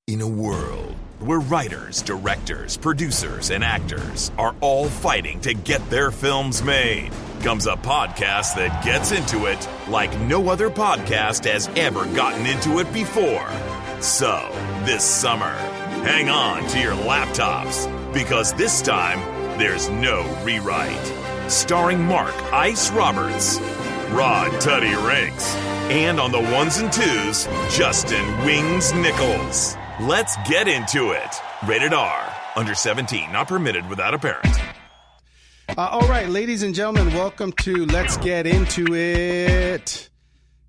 In a world where writers, directors, producers, and actors are all fighting to get their films made, comes a podcast that gets into it like no other podcast has ever gotten into it before. So, this summer, hang on to your laptops, because this time, there's no rewrite. Starring Mark Ice Roberts, Rod Tuddy Rinks, and on the ones and twos, Justin Wings Nichols. Let's get into it. Rated R. Under 17. Not permitted without a parent. All right, ladies and gentlemen, welcome to Let's Get Into It.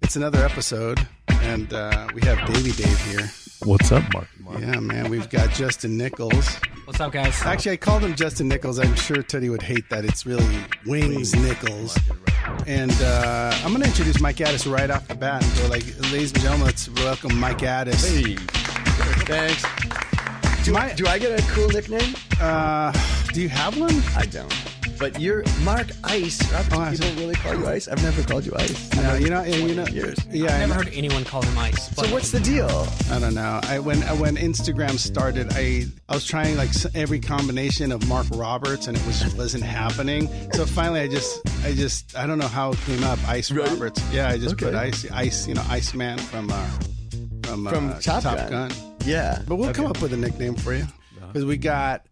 It's another episode, and we have Davey Dave here. What's up, Mark? Yeah, man, we've got Justin Nichols. What's up, guys? Actually, I called him Justin Nichols. I'm sure Teddy would hate that. It's really Wings Nichols. And I'm going to introduce Mike Addis right off the bat and go like, ladies and gentlemen, let's welcome Mike Addis. Hey. Thanks. Do I get a cool nickname? Do you have one? I don't. But you're Mark Ice. People really call you Ice? I've never called you Ice. No, Years. Yeah, I've never heard anyone call him Ice. So what's the deal? I don't know. When Instagram started, I was trying like every combination of Mark Roberts, and it wasn't happening. So finally, I don't know how it came up. Ice right. Roberts. Yeah, I just put Ice. Iceman from Top Gun. Yeah, but we'll come up with a nickname for you because we got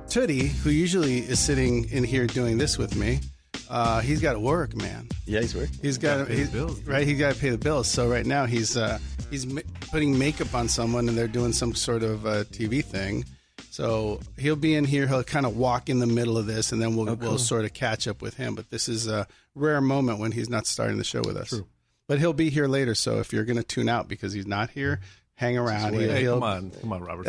Tootie, who usually is sitting in here doing this with me. He's got to work, man. Yeah, he's working. He's got to pay the bills. Right, he's got to pay the bills. So right now he's putting makeup on someone, and they're doing some sort of TV thing. So he'll be in here. He'll kind of walk in the middle of this, and then we'll sort of catch up with him. But this is a rare moment when he's not starting the show with us. True. But he'll be here later. So if you're going to tune out because he's not here, hang around. Come on, Robert.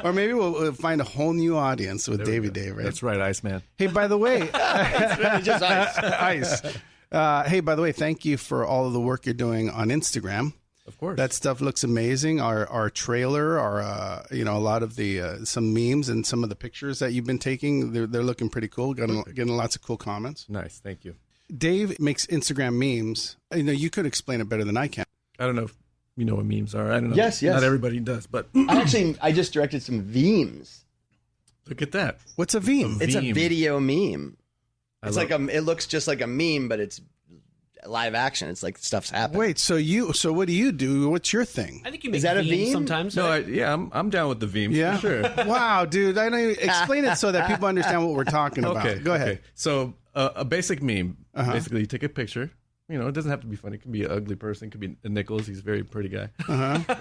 Or maybe we'll find a whole new audience with Davey Dave, right? That's right, Iceman. Hey, by the way, it's really just Ice. Hey, by the way, thank you for all of the work you're doing on Instagram. Of course, that stuff looks amazing. Our trailer, a lot of the some memes and some of the pictures that you've been taking, they're looking pretty cool. Getting lots of cool comments. Nice, thank you. Dave makes Instagram memes. You could explain it better than I can. I don't know if you know what memes are. I don't know. Yes. Not everybody does, but I just directed some memes. Look at that. What's a meme? It's a video meme. It looks just like a meme, but it's live action. It's like stuff's happening. Wait, so what do you do? What's your thing? I think you make Is that a memes meme? sometimes. No, right? I'm down with the memes. Yeah, for sure. Wow, dude, I don't even explain it so that people understand what we're talking about. Okay, go ahead. Okay. So a basic meme. Basically, you take a picture. It doesn't have to be funny. It can be an ugly person. It could be a Nichols. He's a very pretty guy.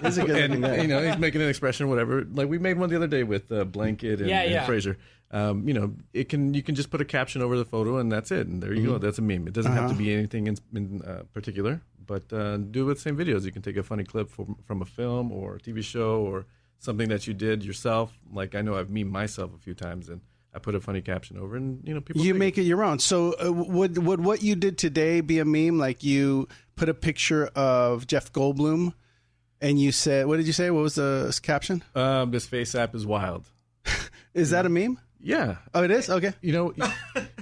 He's a good looking guy. He's making an expression, whatever. Like we made one the other day with Blanket and Fraser. You can just put a caption over the photo and that's it. And there you go. That's a meme. It doesn't have to be anything in particular. But do it with the same videos. You can take a funny clip from a film or a TV show or something that you did yourself. Like I know I've memed myself a few times and I put a funny caption over, and people. You make it your own. So would what you did today be a meme? Like you put a picture of Jeff Goldblum, and you said, "What did you say? What was the caption?" This face app is wild. Is that a meme? Yeah. Oh, it is. Okay.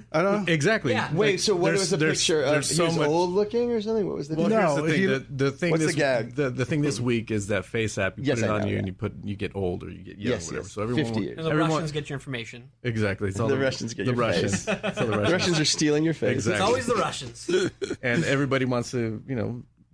I don't know exactly. Yeah. Wait. So what was the picture of? He was old looking or something? What was the? Well, picture? Here's the thing. What's the gag? The thing this week is that face app. You put it on you, yeah. and you get old or you get young, whatever. Yes. So everyone, 50 years. And the Russians get your information. Exactly. It's all the Russians get the your Russians. face. So the Russians are stealing your face. Exactly. It's always the Russians. And everybody wants to,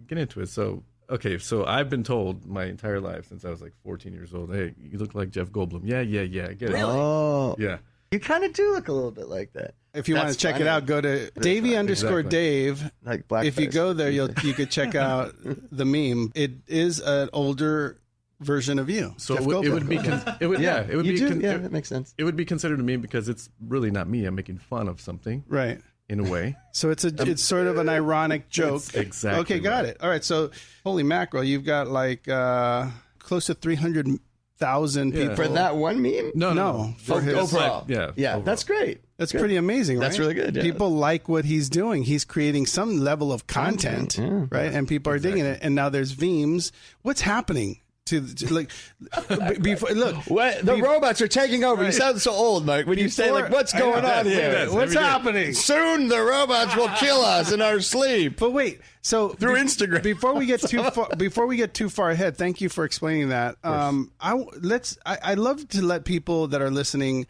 get into it. So. Okay, so I've been told my entire life since I was like 14 years old, hey, you look like Jeff Goldblum. Yeah, I get it. Really? Oh. Yeah. You kind of do look a little bit like that. If you want to check it out, go to Davey_Dave. Like blackface. If you go there, you could check out the meme. It is an older version of you. So it would be that makes sense. It would be considered a meme because it's really not me. I'm making fun of something. Right. In a way. So it's sort of an ironic joke. Exactly. Okay, got it. All right, so holy mackerel, you've got like close to 300,000 people. For that one meme? No. For his overall. Yeah. Overall. That's great. That's pretty amazing, right? That's really good. Yeah. People like what he's doing. He's creating some level of content, right? And people are digging it. And now there's memes. What's happening like before. Look, the robots are taking over. You sound so old, Mike. When you say like, "What's going on here? What's happening?" Soon the robots will kill us in our sleep. But wait, so through Instagram. Before we get too far ahead, thank you for explaining that. I love to let people that are listening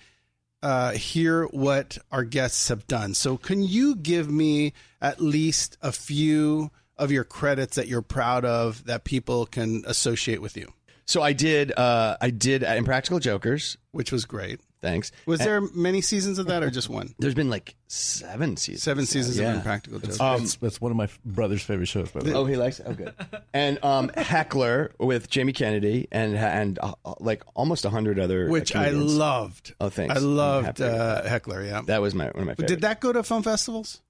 hear what our guests have done. So can you give me at least a few of your credits that you're proud of that people can associate with you? So I did Impractical Jokers, which was great. Thanks. Was there many seasons of that or just one? There's been like 7 seasons. 7 seasons of Impractical Jokers. That's one of my brother's favorite shows, by the way. Oh, he likes it? Oh, good. And Heckler with Jamie Kennedy and like almost 100 other which comedians. I loved. Oh, thanks. I loved Heckler, yeah. That was one of my favorites. Did that go to film festivals?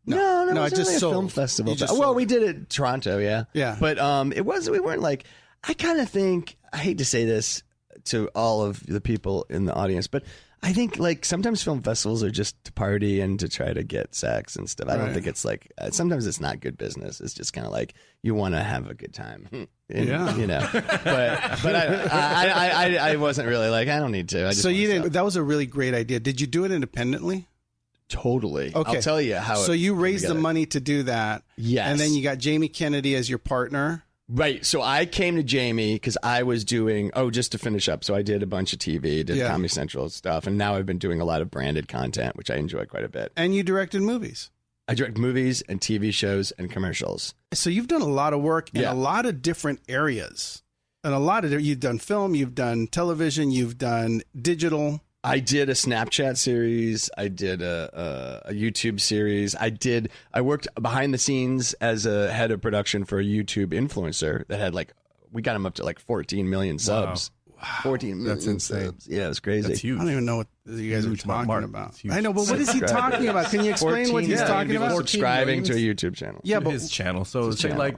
No, I just really sold. a film festival. Well, we did it in Toronto, yeah. Yeah. But we weren't like, I kind of think, I hate to say this to all of the people in the audience, but I think like sometimes film festivals are just to party and to try to get sex and stuff. I don't think it's like, sometimes it's not good business. It's just kind of like you want to have a good time. Yeah. You know, but I wasn't really like, I don't need to. So you didn't, that was a really great idea. Did you do it independently? Totally. Okay. I'll tell you how. So you raised the money to do that. Yes. And then you got Jamie Kennedy as your partner. Right. So I came to Jamie because I was doing, just to finish up. So I did a bunch of TV, did Comedy Central stuff. And now I've been doing a lot of branded content, which I enjoy quite a bit. And you directed movies. I direct movies and TV shows and commercials. So you've done a lot of work in a lot of different areas. And you've done film, you've done television, you've done digital. I did a Snapchat series. I did a YouTube series. I worked behind the scenes as a head of production for a YouTube influencer that had we got him up to like 14 million subs. Wow. 14 million. That's insane. Subs. Yeah, it was crazy. That's huge. I don't even know what you guys are talking about. Huge. I know, but what is he talking about? Can you explain what he's talking about? Subscribing to a YouTube channel. Yeah, but his channel. So say channel. like,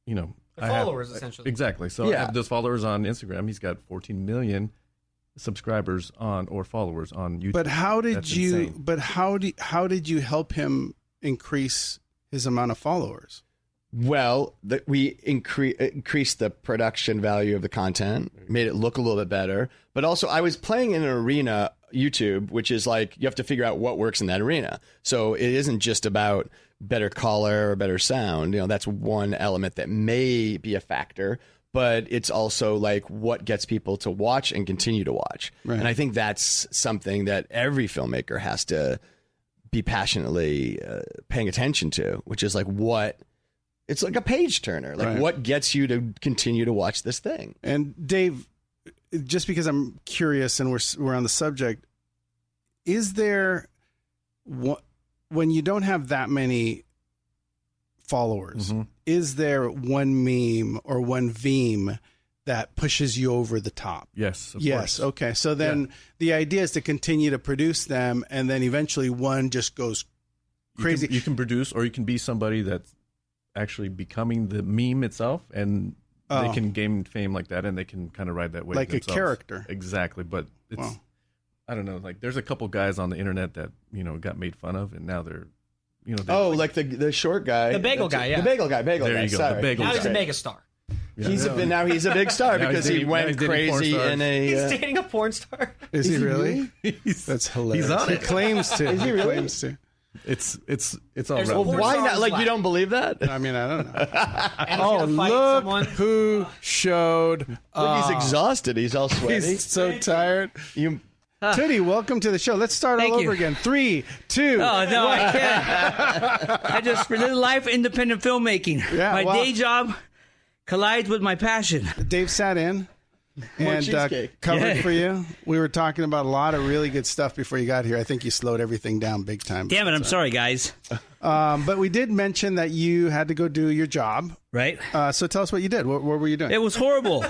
you know, followers essentially. Exactly. So I have those followers on Instagram. He's got 14 million subscribers or followers on YouTube. But how did That's you? insane. But how did you help him increase his amount of followers? Well, we increased the production value of the content, made it look a little bit better. But also, I was playing in an arena, YouTube, which is like you have to figure out what works in that arena. So it isn't just about better color or better sound. You know, that's one element that may be a factor. But it's also like what gets people to watch and continue to watch. Right. And I think that's something that every filmmaker has to be passionately paying attention to, which is like it's like a page turner. Like what gets you to continue to watch this thing? And Dave, just because I'm curious and we're on the subject, is there when you don't have that many followers, is there one meme or one Veem that pushes you over the top? Yes. Of course. Okay. So then the idea is to continue to produce them, and then eventually one just goes crazy. You can produce, or you can be somebody that's actually becoming the meme itself, and they can gain fame like that, and they can kind of ride that wave like themselves. a character. Exactly. But it's, I don't know, like there's a couple guys on the internet that, got made fun of, and now they're, like the short guy. The bagel guy, yeah. The bagel guy. There you go. Sorry. The bagel Now guy. he's a megastar. Yeah. Now he's a big star because he went crazy in a. He's dating a porn star. Is he really? That's hilarious. He's on it. He claims to. Is he really? Claims to. It's all There's a right. porn Why star not? on Like Slack. you don't believe that? I mean, I don't know. And he's gonna fight Look someone. who showed Look, he's exhausted. He's all sweaty. He's so tired. You. Tootie, welcome to the show. Let's start all Thank you. over again. 3, 2. Oh, no, I can't. I just live life independent filmmaking. Yeah, my well- day job collides with my passion. Dave sat in and cheesecake. covered for you. We were talking about a lot of really good stuff before you got here. I think you slowed everything down big time. Damn it, I'm sorry, guys. But we did mention that you had to go do your job. Right? So tell us what you did. What were you doing? It was horrible.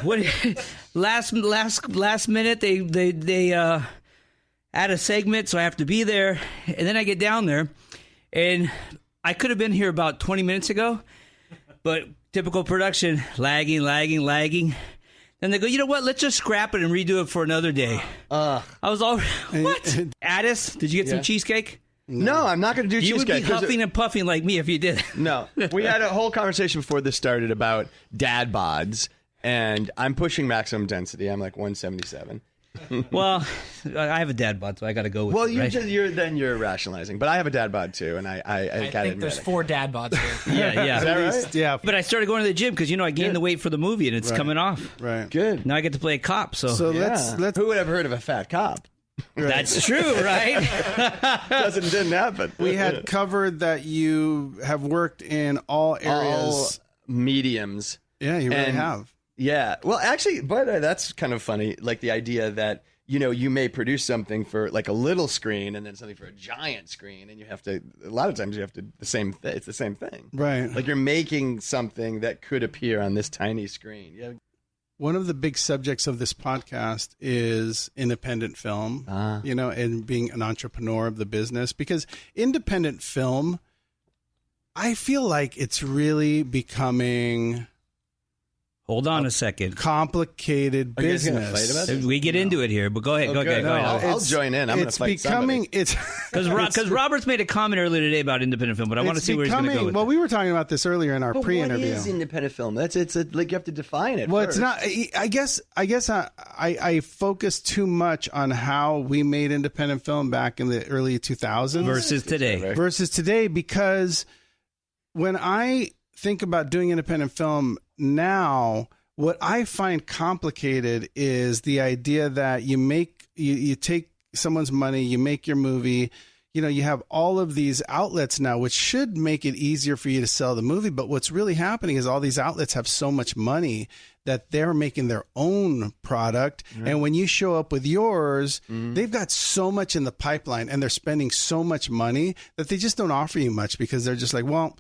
Last minute, they add a segment, so I have to be there. And then I get down there, and I could have been here about 20 minutes ago, but typical production, lagging. Then they go, you know what? Let's just scrap it and redo it for another day. I was all, what? Addis, did you get some cheesecake? No, I'm not going to do You would cheesecake. be huffing and puffing like me if you did. No, we had a whole conversation before this started about dad bods. and I'm pushing maximum density. I'm like 177. Well, I have a dad bod, so I got to go with Well, it, right? you're rationalizing, but I have a dad bod too, and I think there's 4 dad bods here. Yeah. Is that right? Yeah. But I started going to the gym because, I gained the weight for the movie, and it's coming off. Right. Good. Now I get to play a cop, so let's Who would have heard of a fat cop? that's true, right? Didn't happen. we had covered that you have worked in all areas. All mediums. Yeah, you really And- have. Yeah. Well, actually, but that's kind of funny. Like the idea that, you may produce something for like a little screen and then something for a giant screen. And a lot of times it's the same thing. Right. Like you're making something that could appear on this tiny screen. Yeah. One of the big subjects of this podcast is independent film, and being an entrepreneur of the business, because independent film, I feel like it's really becoming Hold on a second. complicated Are you guys gonna business. fight about this? We get into it here, but go ahead. Go ahead. I'll join in. I'm going to fight somebody. Because Robert's made a comment earlier today about independent film, but I want to see where he's going to go with well, it. we were talking about this earlier in our But pre-interview. what is independent film? Like you have to define it. Well, first. it's not. I guess I focus too much on how we made independent film back in the early 2000s Versus today. Because when I think about doing independent film now, what I find complicated is the idea that you take someone's money, you make your movie. You have all of these outlets now, which should make it easier for you to sell the movie. But what's really happening is all these outlets have so much money that they're making their own product. Mm-hmm. And when you show up with yours, they've got so much in the pipeline and they're spending so much money that they just don't offer you much because they're just like, well,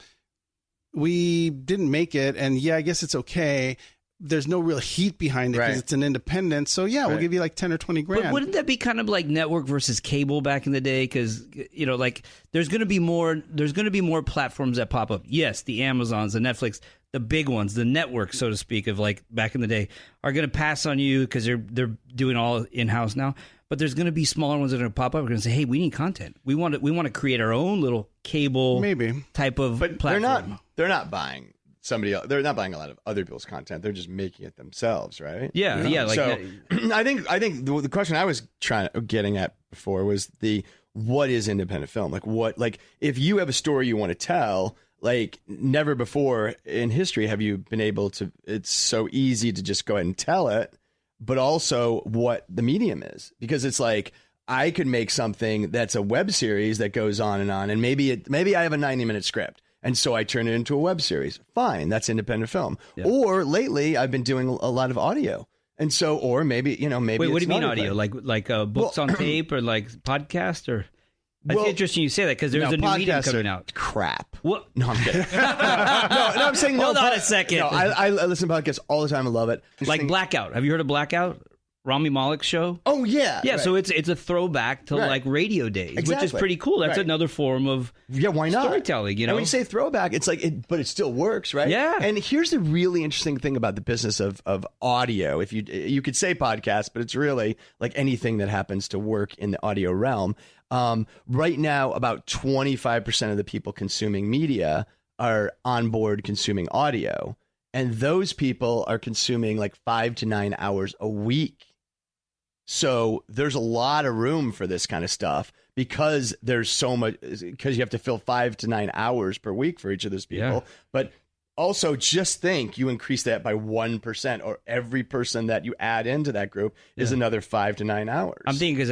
we didn't make it. And yeah, I guess it's okay. There's no real heat behind it because it's an independent. So yeah, we'll give you like 10 or 20 grand. But wouldn't that be kind of like network versus cable back in the day? Because like there's going to be more platforms that pop up. Yes, the Amazons, the Netflix, the big ones, the networks, so to speak, of like back in the day, are going to pass on you because they're doing all in house now. But there's going to be smaller ones that are going to pop up. We're going to say, hey, we need content. We want to create our own little cable type of platform. They're not buying somebody else. They're not buying a lot of other people's content. They're just making it themselves, right? Yeah. Like so I think the question I was getting at before was what is independent film? Like if you have a story you want to tell, like never before in history have you been able to. It's so easy to just go ahead and tell it, but also what the medium is, because it's like I could make something that's a web series that goes on, and maybe I have a 90-minute script. And so I turn it into a web series. Fine, that's independent film. Yeah. Or lately, I've been doing a lot of audio, and so, or maybe. Wait, what do you mean audio? Like books on tape or like podcast or? It's interesting you say that because there's a new medium coming out. Crap. What? No, I'm kidding. no, I'm saying Hold on a second. No, I listen to podcasts all the time. I love it. Like Blackout. Have you heard of Blackout? Rami Malek's show. Oh yeah, yeah. Right. So it's a throwback to like radio days, which is pretty cool. That's another form of why not storytelling. And when you say throwback, it's like but it still works, right? Yeah. And here's the really interesting thing about the business of audio. If you could say podcast, but it's really like anything that happens to work in the audio realm. Right now, about 25% of the people consuming media are on board consuming audio, and those people are consuming like 5 to 9 hours a week. So there's a lot of room for this kind of stuff because there's so much, because you have to fill 5 to 9 hours per week for each of those people. Yeah. But also just think you increase that by 1%, or every person that you add into that group is another 5 to 9 hours. I'm thinking because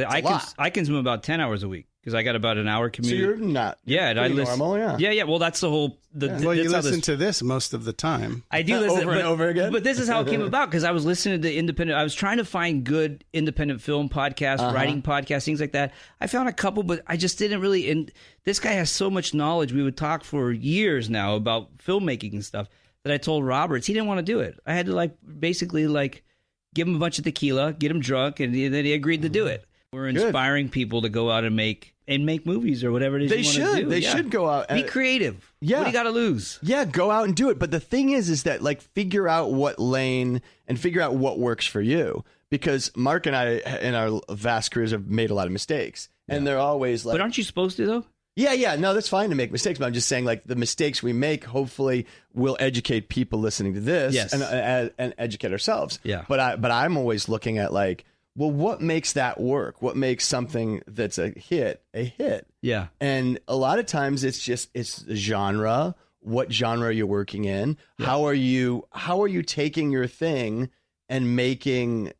I consume about 10 hours a week. Because I got about an hour commute. So you're not. Yeah, I listen. Normal, yeah. Well, that's the whole. Well, you listen to this most of the time. I do listen over and over again. But this is how it came about, because I was listening to independent. I was trying to find good independent film podcasts, writing podcasts, things like that. I found a couple, but I just didn't really. And this guy has so much knowledge. We would talk for years now about filmmaking and stuff that I told Roberts he didn't want to do it. I had to basically give him a bunch of tequila, get him drunk, and then he agreed to do it. We're inspiring people to go out and make movies or whatever it is they you want to do. They should go out. Be creative. Yeah. What do you got to lose? Yeah, go out and do it. But the thing is that figure out what lane and figure out what works for you. Because Mark and I, in our vast careers, have made a lot of mistakes. And they're always like... But aren't you supposed to, though? Yeah. No, that's fine to make mistakes, but I'm just saying, like, the mistakes we make hopefully will educate people listening to this, Yes. and educate ourselves. Yeah. But I'm always looking at, like, well, what makes that work? What makes something that's a hit a hit? Yeah. And a lot of times it's genre. What genre you're working in? Yeah. How are you taking your thing and making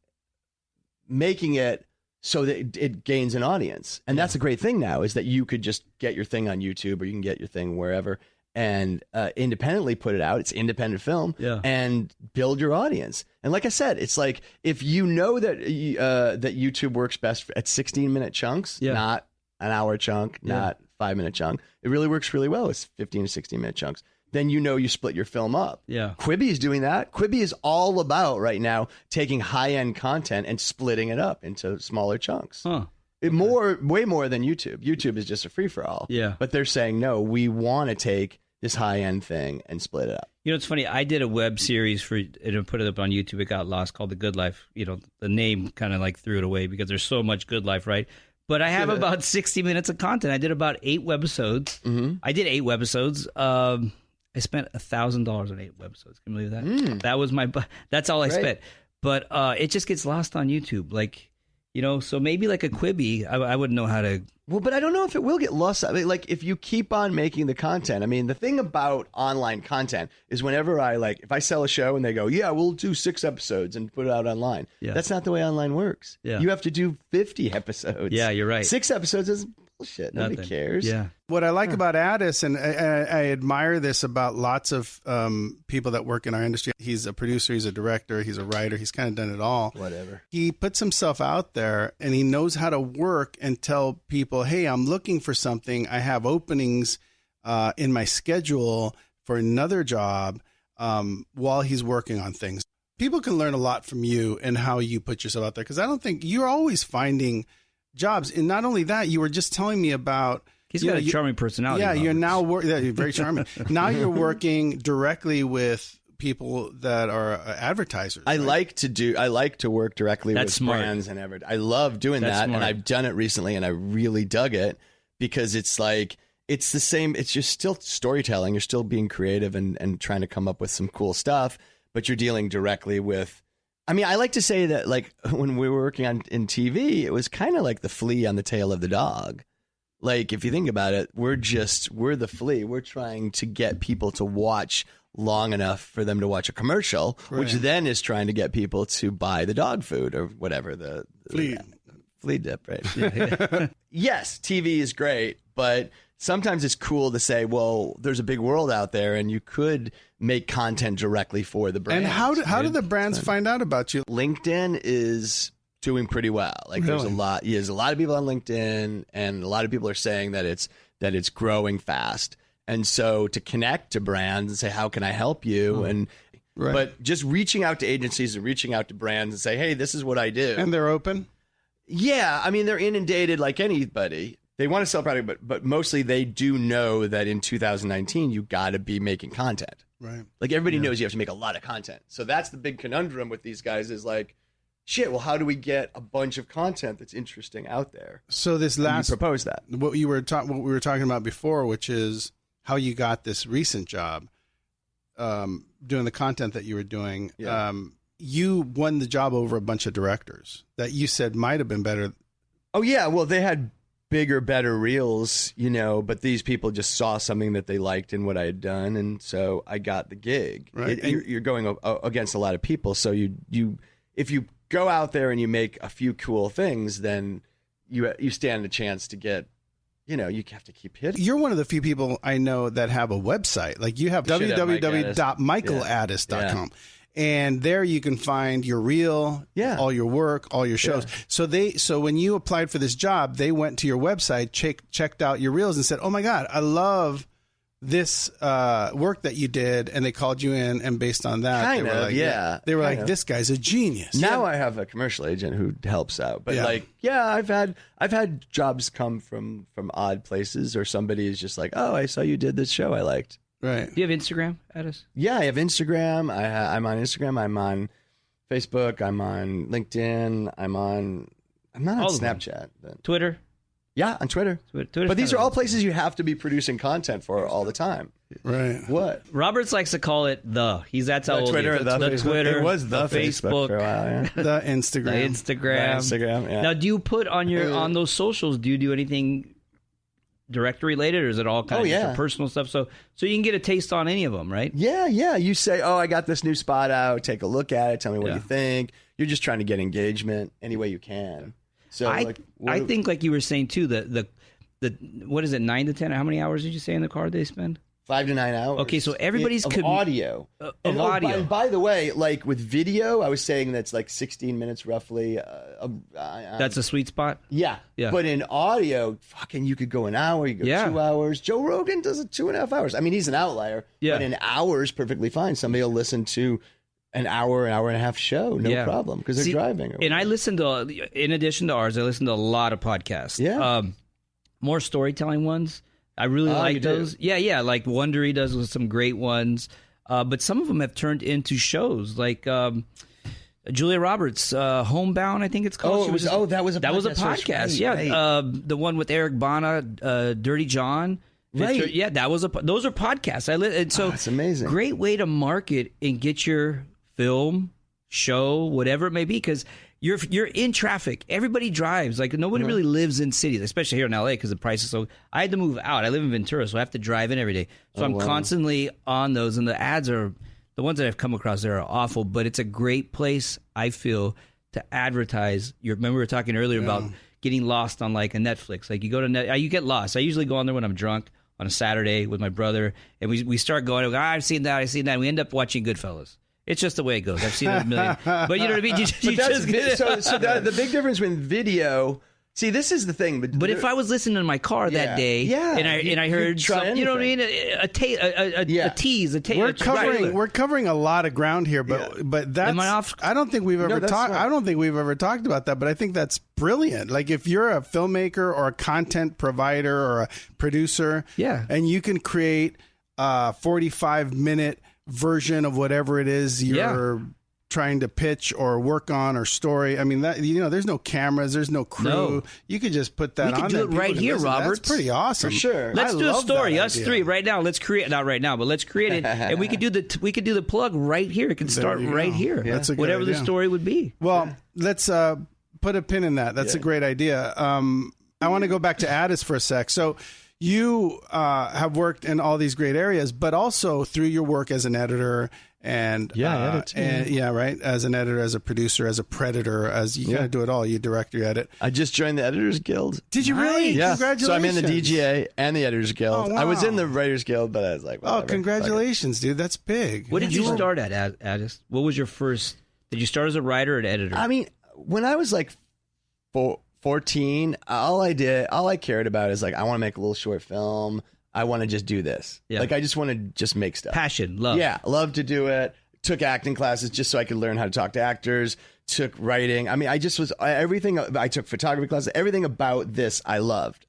it so that it gains an audience? And that's a great thing now, is that you could just get your thing on YouTube, or you can get your thing wherever, and independently put it out. It's independent film, and build your audience. And like I said, it's like, if you know that that YouTube works best at 16-minute chunks, not an hour chunk, not 5-minute chunk. It really works really well with 15 to 16-minute chunks. Then you split your film up. Yeah. Quibi is doing that. Quibi is all about right now taking high-end content and splitting it up into smaller chunks. Huh. Way more than YouTube. YouTube is just a free-for-all. Yeah. But they're saying, no, we want to take this high-end thing and split it up. You know, it's funny. I did a web series and put it up on YouTube. It got lost, called The Good Life. You know, the name kind of like threw it away because there's so much Good Life, right? But I have about 60 minutes of content. I did about 8 webisodes. Mm-hmm. I did 8 webisodes. I spent $1,000 on 8 webisodes. Can you believe that? That was that's all I spent. But it just gets lost on YouTube. Like, you know, so maybe like a Quibi, I wouldn't know how to. Well, but I don't know if it will get lost. I mean, like, if you keep on making the content. I mean, the thing about online content is, whenever if I sell a show and they go, yeah, we'll do 6 episodes and put it out online. Yeah. That's not the way online works. Yeah. You have to do 50 episodes. Yeah, you're right. 6 episodes is bullshit. Nobody cares. Yeah. What I like about Addis, and I admire this about lots of people that work in our industry. He's a producer, he's a director, he's a writer. He's kind of done it all. Whatever. He puts himself out there, and he knows how to work and tell people, hey, I'm looking for something. I have openings in my schedule for another job while he's working on things. People can learn a lot from you and how you put yourself out there, because I don't think you're always finding jobs. And not only that, you were just telling me about... He's got a charming personality. Yeah, you're now you're very charming. Now you're working directly with people that are advertisers. I like to work directly with brands and advertisers. I love doing that, and I've done it recently, and I really dug it, because it's like, it's the same. It's just still storytelling. You're still being creative and trying to come up with some cool stuff, but you're dealing directly with. I mean, I like to say that, like, when we were working in TV, it was kind of like the flea on the tail of the dog. Like, if you think about it, we're the flea. We're trying to get people to watch long enough for them to watch a commercial, which then is trying to get people to buy the dog food or whatever, the flea dip, right? Yes, TV is great, but sometimes it's cool to say, well, there's a big world out there, and you could make content directly for the brand. And how do the brands find out about you? LinkedIn is doing pretty well. Like, there's a lot of people on LinkedIn, and a lot of people are saying that it's growing fast. And so to connect to brands and say, how can I help you? But just reaching out to agencies and reaching out to brands and say, hey, this is what I do. And they're open? Yeah. I mean, they're inundated like anybody. They want to sell product, but mostly they do know that in 2019, you got to be making content. Right. Like, everybody knows you have to make a lot of content. So that's the big conundrum with these guys, is like, shit, well, how do we get a bunch of content that's interesting out there? So this last... You propose that. What we were talking about before, which is how you got this recent job doing the content that you were doing. Yeah. You won the job over a bunch of directors that you said might have been better. Oh, yeah. Well, they had bigger, better reels, but these people just saw something that they liked in what I had done, and so I got the gig. Right. You're going against a lot of people, so if you go out there and you make a few cool things, then you stand a chance to get, you have to keep hitting. You're one of the few people I know that have a website. Like, you have www.michaeladdis.com. Yeah. And there you can find your reel, all your work, all your shows. Yeah. So when you applied for this job, they went to your website, checked out your reels, and said, "Oh my God, I love this work that you did," and they called you in, and based on that, they were like, "This guy's a genius." Now I have a commercial agent who helps out, but I've had jobs come from odd places, or somebody is just like, "Oh, I saw you did this show I liked." Right. Do you have Instagram, Addis? Yeah, I have Instagram. I'm on Instagram. I'm on Facebook. I'm on LinkedIn. I'm not on Snapchat. But... Twitter? Yeah, on Twitter. Twitter's but these kinda are all places you have to be producing content for all the time. Right. What? Roberts likes to call it that's how old Twitter, he is. The Twitter. It was the Facebook for a while, yeah. The Instagram. Instagram, yeah. Now, do you put on those socials, do you do anything director related, or is it all kind of just personal stuff? So you can get a taste on any of them, right? Yeah. You say, oh, I got this new spot out. Take a look at it. Tell me what you think. You're just trying to get engagement any way you can. So I think, like you were saying too, the what is it, 9 to 10? How many hours did you say in the car they spend? 5 to 9 hours. Okay, so everybody's audio. Audio. By the way, like with video, I was saying that's like 16 minutes roughly. That's a sweet spot. Yeah. But in audio, fucking, you could go an hour. You go 2 hours. Joe Rogan does it 2.5 hours. I mean, he's an outlier. Yeah. But in hours, perfectly fine. Somebody will listen to an hour and a half show, no problem, because they're driving. And I listen to, in addition to ours, I listen to a lot of podcasts. Yeah. More storytelling ones. I really like those. Yeah. Like Wondery does some great ones. But some of them have turned into shows, like Julia Roberts, Homebound, I think it's called. That was a podcast. Right. The one with Eric Bana, Dirty John. Right. Yeah, those are podcasts. So that's amazing. Great way to market and get your film, show, whatever it may be, because you're in traffic. Everybody drives. Like, nobody really lives in cities, especially here in LA, because the price is so. I had to move out. I live in Ventura, so I have to drive in every day. So I'm constantly on those, and the ads are the ones that I've come across there are awful. But it's a great place, I feel, to advertise. Remember we were talking earlier about getting lost on like a Netflix. Like, you go to you get lost. I usually go on there when I'm drunk on a Saturday with my brother, and we start going. I've seen that. And we end up watching Goodfellas. It's just the way it goes. I've seen it a million. But you know what I mean? The big difference with video. See, this is the thing. But if I was listening in my car that day, and I heard something, you know what I mean? A tease. We're covering a lot of ground here, but that's. Am I off? I don't think we've ever talked. I don't think we've ever talked about that. But I think that's brilliant. Like, if you're a filmmaker or a content provider or a producer, and you can create a 45-minute version of whatever it is you're trying to pitch or work on or story. I mean, that, there's no cameras, there's no crew. No. You could just put that on. We could do it right here, Robert. That's pretty awesome. For sure. Let's do a story. Us three right now. Let's create, not right now, but let's create it, and we could do the plug right here. It can start right here. Yeah. That's a good whatever idea. The story would be. Well, let's put a pin in that. That's a great idea. I want to go back to Addis for a sec. So you have worked in all these great areas, but also through your work as an editor and as an editor, as a producer, as a predator, as you kind of do it all. You direct, you edit. I just joined the Editors Guild. Did you really? Yeah. Congratulations. So I'm in the DGA and the Editors Guild. Oh, wow. I was in the Writers Guild, but I was like, whatever. Oh, congratulations, dude. That's big. What did you start at, Addis? What was your first? Did you start as a writer or an editor? I mean, when I was like 14, all I cared about is like, I want to make a little short film. I want to just do this. Yeah. Like, I just want to just make stuff. Passion, love. Yeah, love to do it. Took acting classes just so I could learn how to talk to actors. Took writing. I mean, I just was everything. I took photography classes. Everything about this I loved.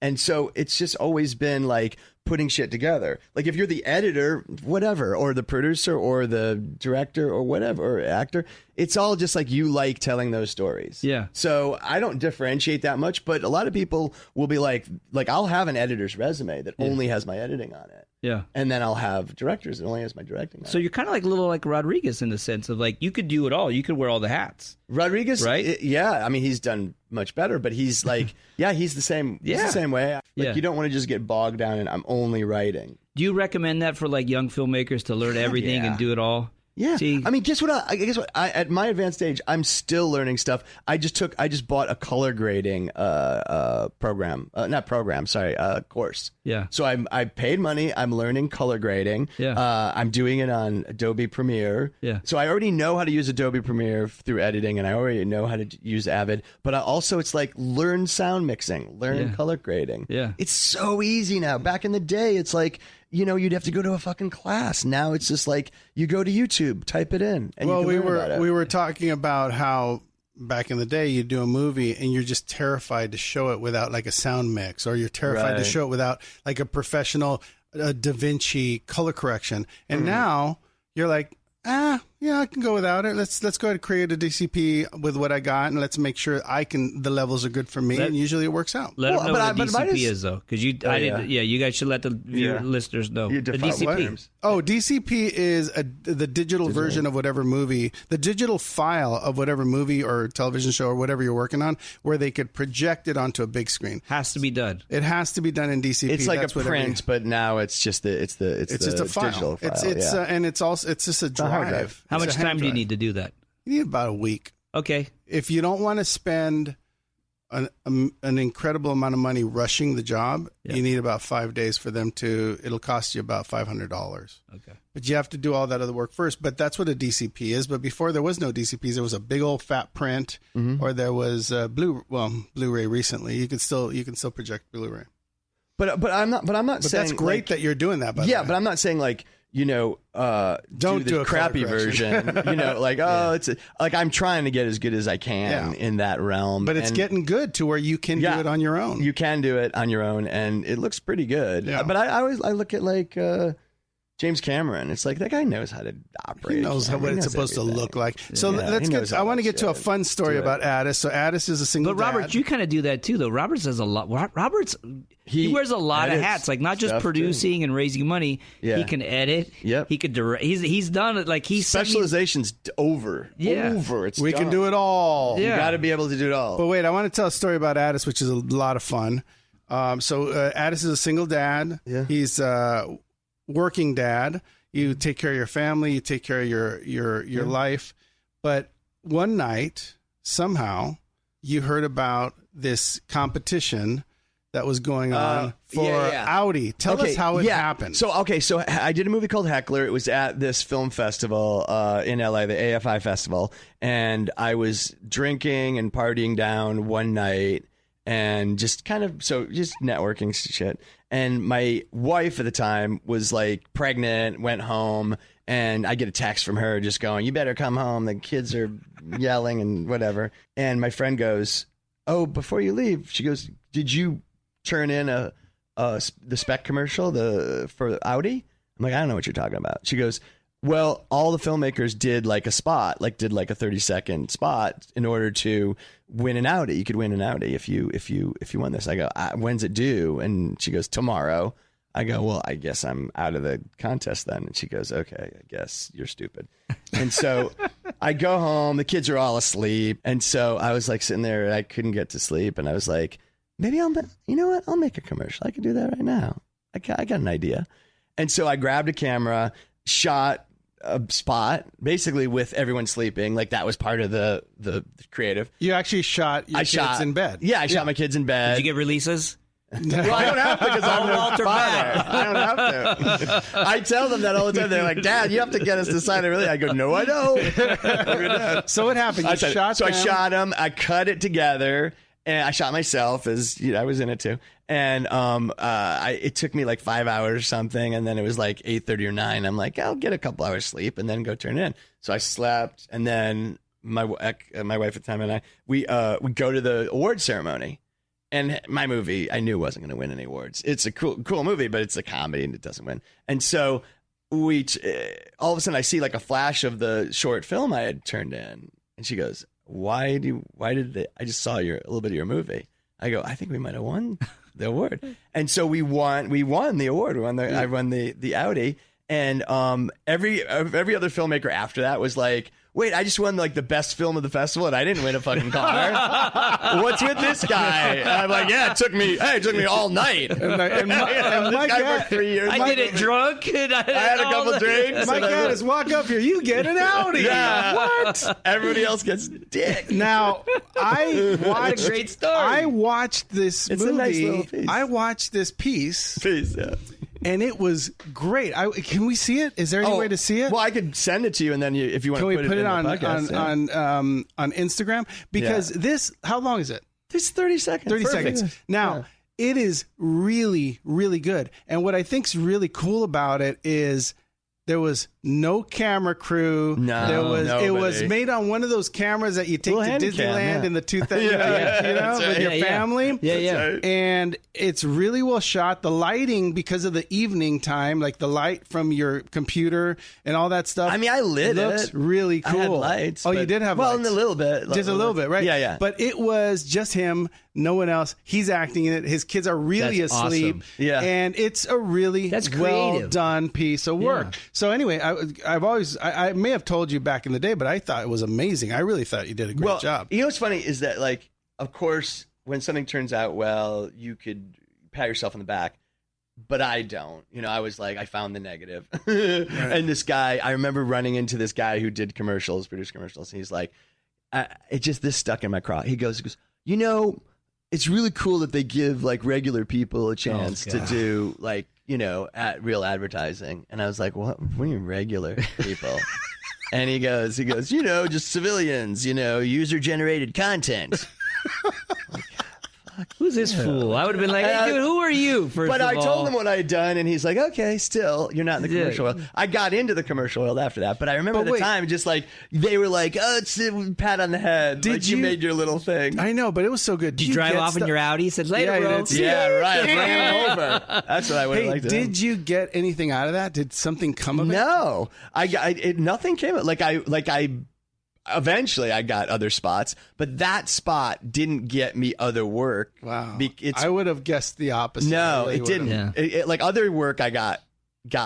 And so it's just always been like putting shit together. Like, if you're the editor, whatever, or the producer or the director or whatever, or actor, it's all just like you like telling those stories. Yeah. So I don't differentiate that much, but a lot of people will be like I'll have an editor's resume that only has my editing on it. Yeah. And then I'll have directors that only has my directing on it. So you're kind of like a little like Rodriguez in the sense of like, you could do it all. You could wear all the hats. Rodriguez, right? I mean, he's done much better, but he's like, he's the same. He's the same way. Like, you don't want to just get bogged down in I'm only writing. Do you recommend that for like young filmmakers to learn everything and do it all? Yeah. See, I mean, guess what? At my advanced age, I'm still learning stuff. I just bought a color grading course. Yeah. So I paid money. I'm learning color grading. Yeah. I'm doing it on Adobe Premiere. Yeah. So I already know how to use Adobe Premiere through editing, and I already know how to use Avid. But it's like learn sound mixing, learn color grading. Yeah. It's so easy now. Back in the day, it's like, you'd have to go to a fucking class. Now it's just like you go to YouTube, type it in, and you can learn about it. We were talking about how back in the day you do a movie and you're just terrified to show it without like a sound mix, or you're terrified to show it without like a professional Da Vinci color correction. And now you're like, Yeah, I can go without it. Let's go ahead and create a DCP with what I got, and let's make sure the levels are good for me. And usually it works out. Let them know what the DCP is, though, because you guys should let the listeners know. The DCP. Oh, DCP is the digital version of whatever movie, the digital file of whatever movie or television show or whatever you're working on, where they could project it onto a big screen. Has to be done. It has to be done in DCP. It's like a print, but now it's just just a file. Digital file. And it's just a drive. How much time do you need to do that? You need about a week. Okay. If you don't want to spend an incredible amount of money rushing the job, you need about 5 days for them to. It'll cost you about $500. Okay. But you have to do all that other work first. But that's what a DCP is. But before there was no DCPs, there was a big old fat print, or there was Blu-ray recently. You can still project Blu-ray. But I'm not saying. But that's great that you're doing that. By the way. But I'm not saying like. Don't do a crappy version. It's like I'm trying to get as good as I can in that realm. But it's getting good to where you can do it on your own. You can do it on your own, and it looks pretty good. Yeah. But I look at like James Cameron. It's like that guy knows how to operate. He knows what it's supposed to look like. So let's get. I want to get to a fun story about Addis. So Addis is a single. But Robert, you kind of do that too, though. Robert does a lot. He wears a lot of hats, like not just producing and raising money. Yeah. He can edit. Yep. He could direct. He's done it. Like he's specialization's over. Yeah. Over. We can do it all. Yeah. You got to be able to do it all. But wait, I want to tell a story about Addis, which is a lot of fun. So Addis is a single dad. Yeah. He's a working dad. You take care of your family. You take care of your life. But one night, somehow, you heard about this competition that was going on for Audi. Tell us how it happened. So I did a movie called Heckler. It was at this film festival in LA, the AFI festival, and I was drinking and partying down one night and just networking shit. And my wife at the time was like pregnant, went home, and I get a text from her just going, "You better come home. The kids are yelling and whatever." And my friend goes, "Oh, before you leave," she goes, "Did you turn in the spec commercial for Audi?" I'm like, "I don't know what you're talking about." She goes, "Well, all the filmmakers did like a spot, did like a 30-second spot in order to win an Audi. You could win an Audi if you won this." I go, "When's it due?" And she goes, "Tomorrow." I go, "Well, I guess I'm out of the contest then." And she goes, "Okay, I guess you're stupid." And so I go home. The kids are all asleep. And so I was like sitting there. I couldn't get to sleep. And I was like, maybe I'll make a commercial. I can do that right now. I got an idea. And so I grabbed a camera, shot a spot basically with everyone sleeping. Like that was part of the creative. You actually shot your kids in bed. Yeah, I shot my kids in bed. Did you get releases? Well, I don't have to because I'm Walter father. I don't have to. I tell them that all the time. They're like, "Dad, you have to get us to sign it." Really? I go, "No, I don't." So what happened? I shot them. I cut it together, and I shot myself as I was in it too. And it took me like 5 hours or something, and then it was like 8:30 or 9. I'm like, I'll get a couple hours sleep and then go turn it in. So I slept, and then my wife at the time and I we go to the award ceremony. And my movie, I knew wasn't going to win any awards. It's a cool movie, but it's a comedy and it doesn't win. And so all of a sudden I see like a flash of the short film I had turned in, and she goes, "Why did they? I just saw a little bit of your movie." I go, "I think we might have won the award." And so we won the award. I won the Audi, and every other filmmaker after that was like, "Wait, I just won like the best film of the festival and I didn't win a fucking car. What's with this guy?" And I'm like, "Yeah, it took me all night." And my guy for 3 years. I did it drunk. And I had a couple drinks. My guy is walk up here. You get an Audi. Yeah. What? Everybody else gets dick. Now I watched a great story. I watched this movie. A nice little piece. I watched this piece. Yeah. And it was great. Can we see it? Is there any way to see it? Well, I could send it to you, and then if you want to put it on podcast, on Instagram? Because this, how long is it? It's 30 seconds. 30 seconds. Now, it is really, really good. And what I think's really cool about it is there was no camera crew. No, it was made on one of those cameras that you take to Disneyland in the 2000s, with your family. Yeah. And it's really well shot. The lighting, because of the evening time, like the light from your computer and all that stuff. I mean, I lit it. Looks really cool. I had lights. Oh, you did have lights? Well, a little bit. Just a little bit, right? Yeah. But it was just him, no one else. He's acting in it. His kids are really asleep. Awesome. Yeah. And it's a really well done piece of work. Yeah. So anyway, I may have told you back in the day, but I thought it was amazing. I really thought you did a great job. You know what's funny is that, like, of course, when something turns out well, you could pat yourself on the back. But I don't. You know, I was like, I found the negative. And this guy, I remember running into this guy who did commercials, produced commercials. And he's like, this stuck in my craw. He goes, you know, it's really cool that they give like regular people a chance to do like, you know, real advertising. And I was like, what do you mean regular people? And he goes, you know, just civilians, you know, user-generated content. Who's this fool? I would have been like, hey, dude, who are you? But I told him what I had done, and he's like, okay, still, you're not in the commercial world. I got into the commercial world after that, but I remember at the time, just like, they were like, oh, it's a pat on the head. Did you made your little thing. I know, but it was so good. Did you drive off in your Audi? Said, later, bro. Yeah, right. Ran over. That's what I would have liked to do. Did you get anything out of that? Did something come of it? No. Nothing came of it. Eventually, I got other spots, but that spot didn't get me other work. Wow. I would have guessed the opposite. No, it didn't. Yeah. Like other work I got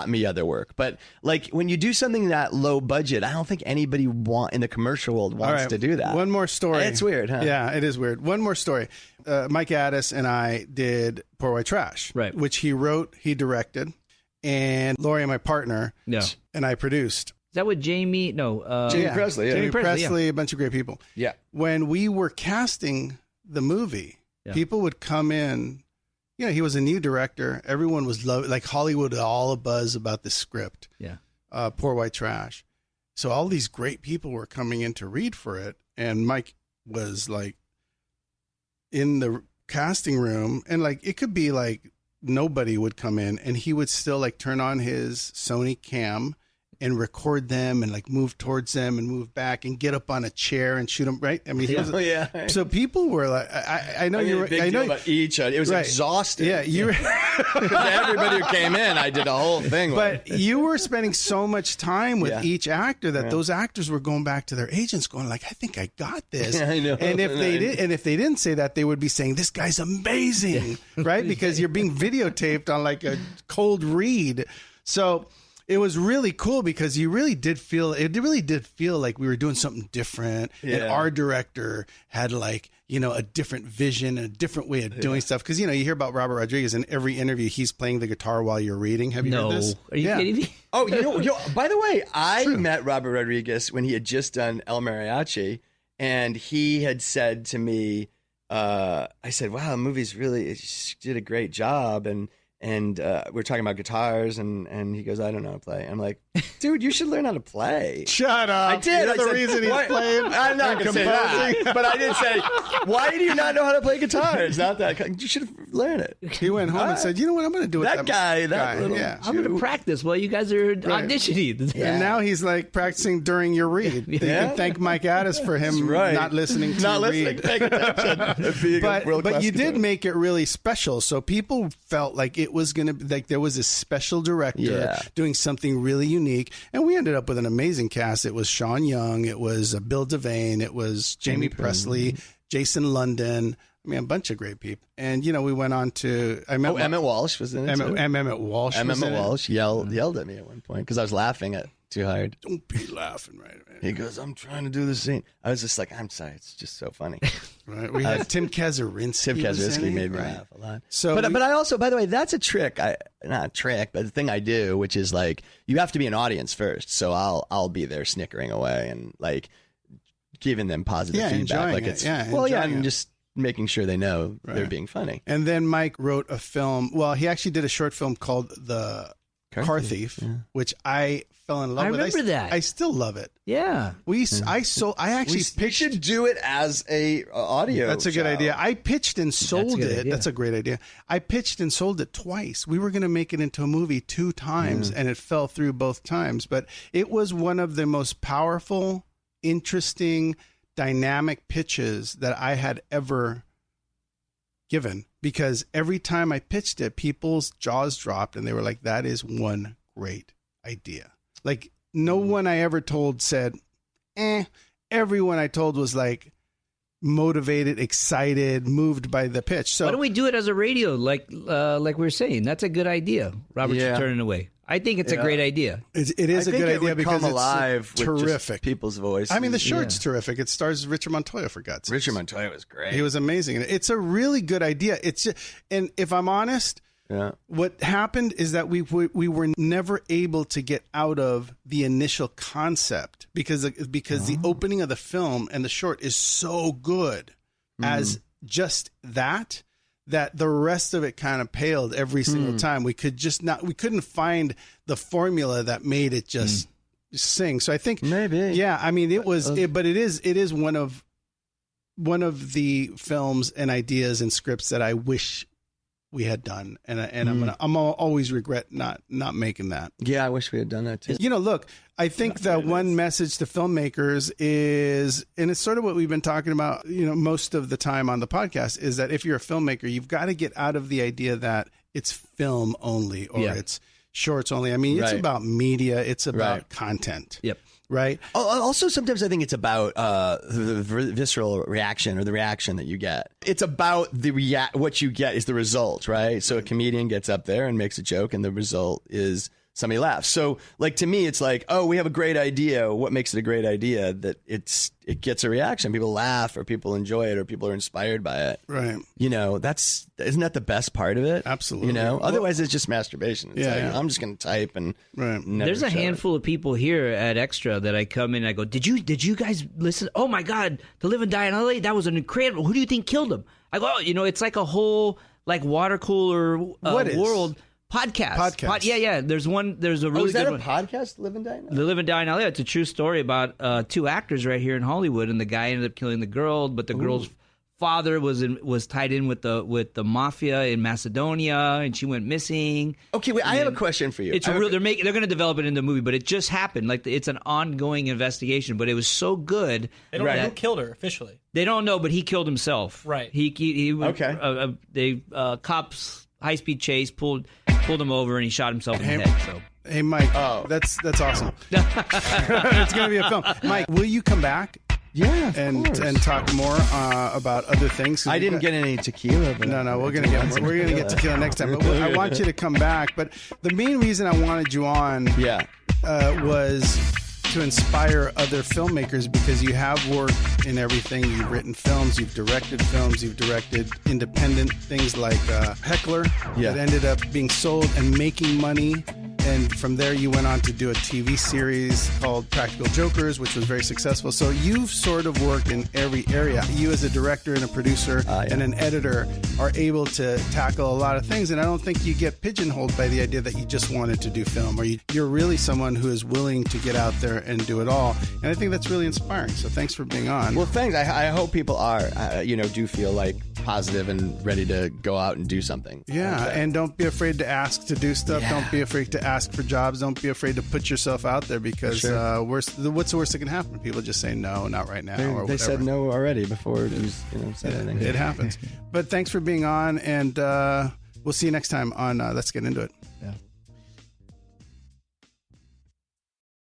me other work. But like when you do something that low budget, I don't think anybody in the commercial world wants to do that. One more story. It's weird, huh? Yeah, it is weird. One more story. Mike Addis and I did Poor White Trash, right? Which he wrote, he directed, and Lori, my partner, and I produced. Is that with Jamie? No. Jamie Presley. Yeah. Jamie Presley, a bunch of great people. Yeah. When we were casting the movie, people would come in. You know, he was a new director. Everyone was like Hollywood, all a buzz about the script. Yeah. Poor White Trash. So all these great people were coming in to read for it. And Mike was like in the casting room, and like it could be like nobody would come in, and he would still like turn on his Sony cam and record them and like move towards them and move back and get up on a chair and shoot them, right? I mean, so people were like, I know you're right. I know about each. It was exhausting. Yeah, everybody who came in, I did a whole thing. But you were spending so much time with each actor that those actors were going back to their agents, going like, "I think I got this." I know. And if they didn't say that, they would be saying, "This guy's amazing," right? Because you're being videotaped on like a cold read. So it was really cool because it really did feel like we were doing something different. Yeah. And our director had like, you know, a different vision and a different way of doing stuff. Because, you know, you hear about Robert Rodriguez in every interview, he's playing the guitar while you're reading. Have you heard this? Are you kidding me? Oh, by the way, I met Robert Rodriguez when he had just done El Mariachi, and he had said to me, I said, wow, the movie's really, it did a great job. And we're talking about guitars, and he goes, I don't know how to play. I'm like, dude, you should learn how to play. Shut up. I did. You're the reason he's playing. I'm not going to say that. But I did say, why do you not know how to play guitar? It's not that. You should learn it. He went home and said, you know what, I'm going to do it. That guy. I'm going to practice while you guys are auditioning. Yeah. And now he's like practicing during your read. You can thank Mike Addis for him not listening to you read. Paying attention. But you did make it really special. So people felt like it was going to be like there was a special director doing something really unique, and we ended up with an amazing cast. It was Sean Young, it was Bill Devane, it was Jamie Presley, Jason London. I mean, a bunch of great people. And you know, we went on to Emmett Walsh was in it. Emmett Walsh. Emmett Walsh yelled at me at one point because I was laughing too hard. Don't be laughing, right? He goes, I'm trying to do the scene. I was just like, I'm sorry, it's just so funny. Right. We had Tim Kazurinsky. Tim Kazurinsky made me laugh a lot. So, but I also, by the way, that's a trick. Not a trick, but the thing I do, which is like, you have to be an audience first. So I'll be there snickering away and like giving them positive feedback. Like it's and just making sure they know they're being funny. And then Mike wrote a film. Well, he actually did a short film called The Car Thief, which I fell in love with. I remember that. I still love it. Yeah. I actually pitched. We should do it as a audio. That's a good idea. I pitched and sold it. Idea. That's a great idea. I pitched and sold it twice. We were going to make it into a movie 2 times, and it fell through both times. But it was one of the most powerful, interesting, dynamic pitches that I had ever given, because every time I pitched it, people's jaws dropped and they were like, that is one great idea. Like, no one I ever told said, everyone I told was like motivated, excited, moved by the pitch. So why don't we do it as a radio, like we were saying? That's a good idea. Robert, you're turning away. I think it's a great idea. It is a good idea because it's alive with terrific. People's voices. I mean, the short's terrific. It stars Richard Montoya, for God's sake. Richard Montoya was great. He was amazing. It's a really good idea. It's just, and if I'm honest, what happened is that we were never able to get out of the initial concept because the opening of the film and the short is so good as just that the rest of it kind of paled every single time. We couldn't find the formula that made it just sing. So I think maybe, I mean, but it is one of the films and ideas and scripts that I wish we had done, and I'm always regret not making that. Yeah, I wish we had done that too. Look, I think that one message to filmmakers is, and it's sort of what we've been talking about, most of the time on the podcast, is that if you're a filmmaker, you've got to get out of the idea that it's film only or it's shorts only. I mean, it's about media, it's about content. Yep. Right. Also, sometimes I think it's about the visceral reaction or the reaction that you get. It's about what you get is the result, right? So a comedian gets up there and makes a joke, and the result is somebody laughs. So, like, to me, it's like, we have a great idea. What makes it a great idea? That it gets a reaction. People laugh, or people enjoy it, or people are inspired by it. Right. Isn't that the best part of it? Absolutely. Otherwise it's just masturbation. It's I'm just going to type and never There's a handful of people here at Extra that I come in and I go, did you guys listen? Oh my God, To Live and Die in LA, that was an incredible. Who do you think killed him? I go, it's like a whole like water cooler world. Podcast. Yeah. There's a really good one. Podcast, Live and Die in LA? The Live and Die in LA. It's a true story about 2 actors right here in Hollywood, and the guy ended up killing the girl, but the girl's father was tied in with the mafia in Macedonia, and she went missing. Okay, wait, I have a question for you. It's they're going to develop it in the movie, but it just happened. Like, it's an ongoing investigation, but it was so good. They don't know who killed her officially. They don't know, but he killed himself. Right. Cops high-speed chase pulled him over, and he shot himself in the head. So. Hey, Mike, that's awesome. It's going to be a film. Mike, will you come back? Yeah, and talk more about other things. I didn't get any tequila. But no, we're gonna get tequila next time. But I want you to come back. But the main reason I wanted you on, was to inspire other filmmakers, because you have worked in everything. You've written films, you've directed films, you've directed independent things like Heckler that ended up being sold and making money. And from there, you went on to do a TV series called Practical Jokers, which was very successful. So you've sort of worked in every area. You, as a director and a producer and an editor, are able to tackle a lot of things. And I don't think you get pigeonholed by the idea that you just wanted to do film, or you're really someone who is willing to get out there and do it all. And I think that's really inspiring. So thanks for being on. Well, thanks. I hope people are, do feel like positive and ready to go out and do something. Yeah, and don't be afraid to ask to do stuff. Yeah. Don't be afraid to ask for jobs. Don't be afraid to put yourself out there, because what's the worst that can happen? People just say no, not right now. Or they said no already before you said anything. It happens. But thanks for being on, and we'll see you next time on Let's Get Into It. Yeah.